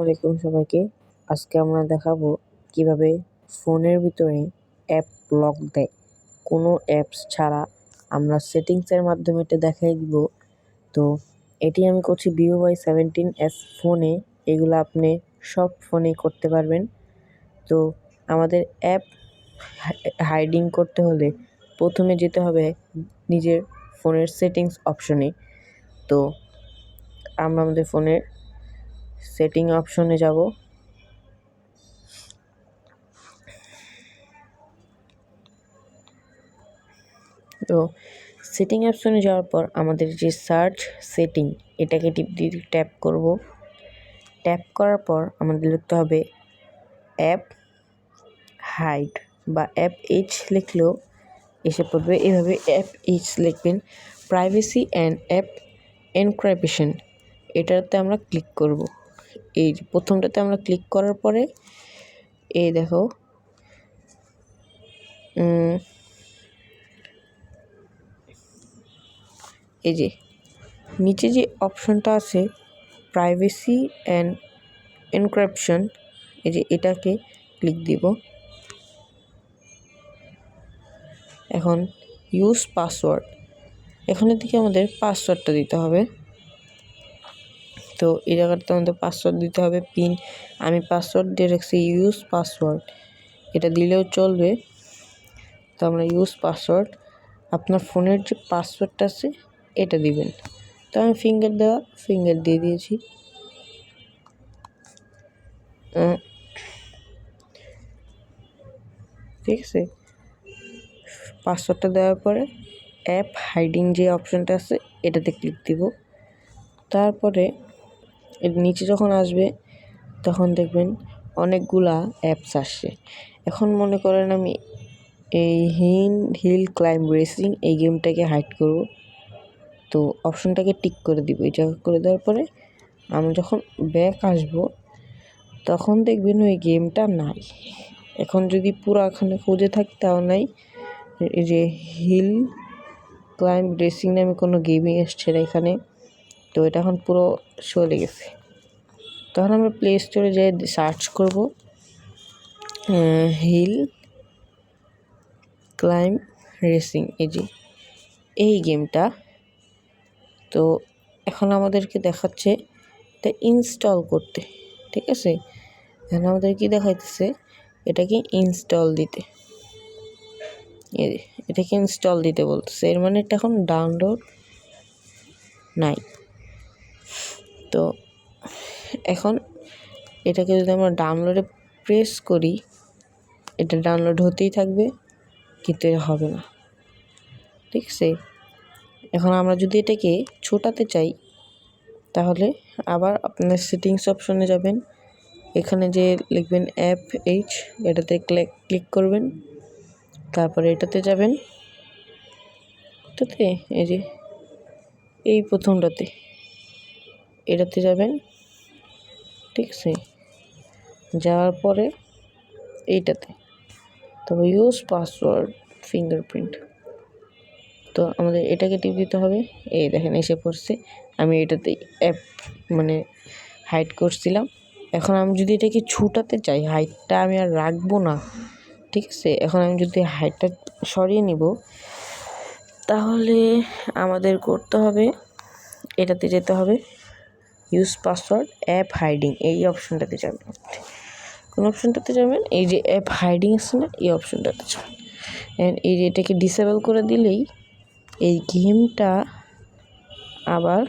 আলাইকুম সবাইকে। আজকে আমরা দেখাবো কিভাবে ফোনের ভিতরে অ্যাপ লক দেয়। কোনো অ্যাপস ছাড়া আমরা সেটিংসের মাধ্যমে এটা দেখাই দিব। তো এটি আমি করছি Vivo Y17s ফোনে। এগুলো আপনি সব ফোনেই করতে পারবেন। তো আমাদের অ্যাপ হাইডিং করতে হলে প্রথমে যেতে হবে নিজের ফোনের সেটিংস অপশনে। তো আমরা আমাদের ফোনের সেটিং অপশনে যাব। তো সেটিং অপশনে যাওয়ার পর আমাদের যে সার্চ সেটিং এটাকে ট্যাপ করব। ট্যাপ করার পর আমাদের লিখতে হবে অ্যাপ হাইড বা অ্যাপ এইচ লিখলেও এসে পড়বে। এভাবে অ্যাপ এইচ লিখবেন। প্রাইভেসি অ্যান্ড অ্যাপ এনক্রিপশন এটাতে আমরা ক্লিক করব। এই প্রথমটাতে আমরা ক্লিক করার পরে এই দেখো এই যে নিচে যে অপশনটা আছে প্রাইভেসি অ্যান্ড এনক্রিপশন, এই যে এটাকে ক্লিক দিব। এখন ইউজ পাসওয়ার্ড, এখানের দিকে আমাদের পাসওয়ার্ডটা দিতে হবে। তো এই জায়গাটাতে আমাদের পাসওয়ার্ড দিতে হবে, পিন। আমি পাসওয়ার্ড দিয়ে রাখছি ইউজ পাসওয়ার্ড, এটা দিলেও চলবে। তো আমরা ইউজ পাসওয়ার্ড, আপনার ফোনের যে পাসওয়ার্ডটা আছে এটা দিবেন। তো আমি ফিঙ্গার দিয়ে দিয়েছি। ঠিক আছে, পাসওয়ার্ডটা দেওয়ার পরে অ্যাপ হাইডিং যে অপশানটা আছে এটাতে ক্লিক দিব। তারপরে এর নিচে যখন আসবে তখন দেখবেন অনেকগুলা অ্যাপস আসছে। এখন মনে করেন আমি এই হিল ক্লাইম্ব রেসিং এই গেমটাকে হাইড করব। তো অপশনটাকে টিক করে দিব। এই জায়গা করে দেওয়ার পরে আমি যখন ব্যাক আসব তখন দেখবেন ওই গেমটা নাই। এখন যদি পুরো এখানে খুঁজে থাকি তাও নাই। এই যে হিল ক্লাইম্ব রেসিং নামে কোনো গেমই এসছে না এখানে। তো এটা এখন পুরো চলে গেছে। তখন আমরা প্লে স্টোরে যেয়ে সার্চ করব হিল ক্লাইম্ব রেসিং, এই যে এই গেমটা। তো এখন আমাদেরকে দেখাচ্ছে এটা ইনস্টল করতে। ঠিক আছে, এখন আমাদের কি দেখাইতেছে এটাকে ইনস্টল দিতে। এটাকে ইনস্টল দিতে বলতেছে, এর মানে এটা এখন ডাউনলোড নাই। তো এখন এটাকে যদি আমরা ডাউনলোডে প্রেস করি এটা ডাউনলোড হতেই থাকবে, কিন্তু এটা হবে না। ঠিক আছে, এখন আমরা যদি এটাকে ছোটাতে চাই তাহলে আবার আপনার সেটিংস অপশনে যাবেন। এখানে যে লিখবেন অ্যাপ এইচ, এটাতে ক্লিক করবেন। তারপরে এটাতে যাবেন, এটাতে এই যে এই প্রথমটাতে এটাতে যাবেন। ঠিক আছে, যাওয়ার পরে এইটাতে তো ইউজ পাসওয়ার্ড ফিঙ্গারপ্রিন্ট, তো আমাদের এটাকে টিপ দিতে হবে। এই দেখেন এসে পড়ছে। আমি এটাতে অ্যাপ মানে হাইড করছিলাম। এখন আমি যদি এটাকে ছুটাতে চাই, হাইটটা আমি আর রাখবো না। ঠিক আছে, এখন আমি যদি হাইটটা সরিয়ে নিব তাহলে আমাদের করতে হবে এটাতে যেতে হবে ইউজ পাসওয়ার্ড অ্যাপ হাইডিং, এই অপশনটাতে যাবেন। কোন অপশনটাতে যাবেন? এই যে অ্যাপ হাইডিং আছে না, এই অপশনটাতে যাবেন। এই যে এটাকে ডিসেবল করে দিলেই এই গেমটা আবার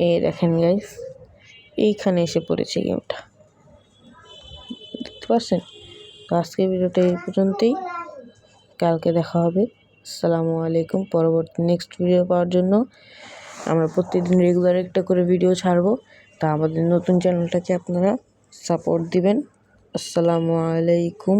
এই দেখেন গাইস এইখানে এসে পড়েছে গেমটা, দেখতে পাচ্ছেন। তো আজকের ভিডিওটা এই পর্যন্তই, কালকে দেখা হবে। আসসালামু আলাইকুম। পরবর্তী নেক্সট ভিডিও পাওয়ার জন্য আমরা প্রতিদিন রেগুলার একটা করে ভিডিও ছাড়বো। তা আমাদের নতুন চ্যানেলটাকে আপনারা সাপোর্ট দিবেন। আসসালামু আলাইকুম।